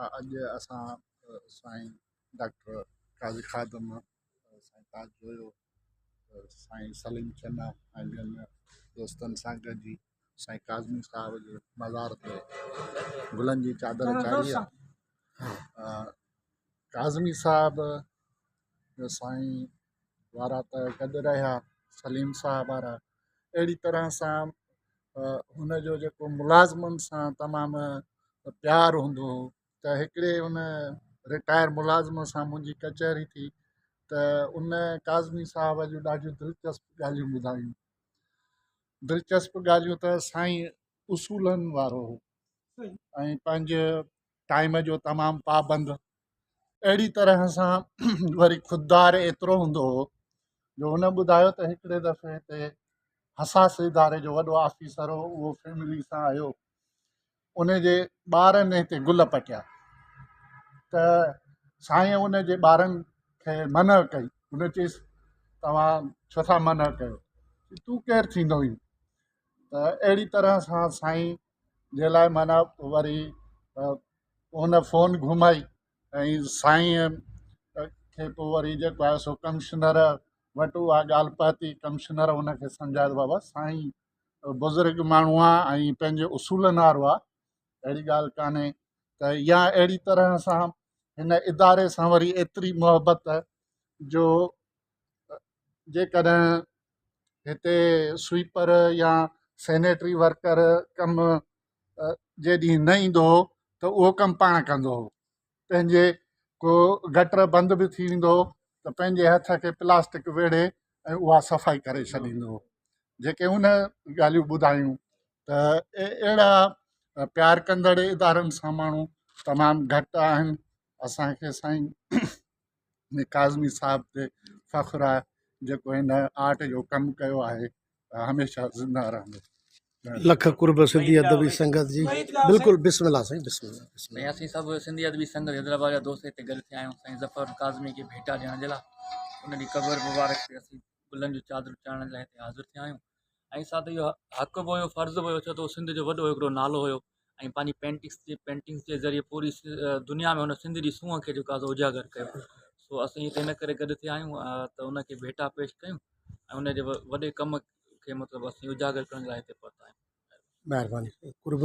अॼु असां साईं डॉक्टर काज़ी खादम साईं ताज जोयो साईं सलीम चन्ना ऐं ॿियनि दोस्तनि सां गॾिजी साईं काज़मी साहिब जे मज़ार ते गुलनि जी चादर चाढ़ी आहे। काज़मी साहिब साईं वारा त गॾु रहिया, सलीम साहिब वारा अहिड़ी तरह सां हुनजो जेको मुलाज़िमनि सां तमामु प्यारु हूंदो हो त हिकिड़े उन रिटायर मुलाज़िम सां मुंहिंजी कचहरी थी त उन काज़मी साहिब जूं ॾाढियूं दिलचस्प ॻाल्हियूं ॿुधायूं। दिलचस्प ॻाल्हियूं त साईं उसूलनि वारो हो ऐं पंहिंजे टाइम जो तमामु पाबंद। अहिड़ी तरह सां वरी ख़ुददार एतिरो हूंदो हो जो हुन ॿुधायो त हिकिड़े दफ़े ते हसास इदारे जो वॾो ऑफिसर हो, उहो फैमिली सां आयो, उन जे ॿारनि हिते गुल पटिया त साईं उन जे ॿारनि खे मना कई। उन चयईंसि तव्हां छो था मना कयो, तूं केरु थींदो हुई। त अहिड़ी तरह सां साईं जे लाइ माना वरी हुन फ़ोन घुमाई ऐं साईं खे पोइ वरी जेको आहे सो कमिश्नर वटि उहा ॻाल्हि पहुती। कमिश्नर हुनखे सम्झायो बाबा साईं बुज़ुर्ग माण्हू आहे ऐं पंहिंजे उसूलनि वारो आहे, अहिड़ी ॻाल्हि कान्हे। त या अहिड़ी तरह सां हिन इदारे सां वरी एतिरी मुहबत जो जेकॾहिं हिते स्वीपर या सैनेटरी वर्कर कमु जे ॾींहुं न ईंदो हो त उहो कमु पाण कंदो हो। पंहिंजे को गटर बंदि बि थी वेंदो हो त पंहिंजे हथ खे प्लास्टिक वेढ़े ऐं उहा सफ़ाई करे छॾींदो हो। जेके उन ॻाल्हियूं ॿुधायूं त अहिड़ा प्यारु कंदड़ इदारनि सां माण्हू तमामु घटि आहिनि। असांखे साईं काज़मी साहिब ते फ़ख़्रु आहे जेको हिन आर्ट जो कमु कयो आहे, हमेशह ज़िंदा रहंदो। लख कुर्ब सिंधी अदबी संगत जी बिल्कुलु बिस्मिल्लाह साईं बिस्मिल्लाह साईं असीं सभु सिंधी अदबी संगत हैदराबाद जा दोस्त हिते गॾु थिया आहियूं साईं ज़फ़र काज़मी खे भेटा ॾियण जे लाइ। उन ॾींहुं क़बर मुबारक ते असीं गुलनि जूं चादरूं चाढ़ण लाइ हिते हाज़िर थिया आहियूं। ऐं साथ इहो हक़ बि हुयो, फ़र्ज़ु बि हुयो, छो त सिंध जो वॾो हिकिड़ो नालो हुयो ऐं पंहिंजी पेंटिंग्स जे ज़रिए पूरी दुनिया में हुन सिंध जी सूंहं खे जेको आहे उजागर कयो। सो असीं हिते इन करे गॾु थिया आहियूं त उनखे भेटा पेश कयूं ऐं उनजे वॾे कम खे मतिलबु असीं उजागर करण लाइ हिते पहुता आहियूं। महिरबानी कुर्ब।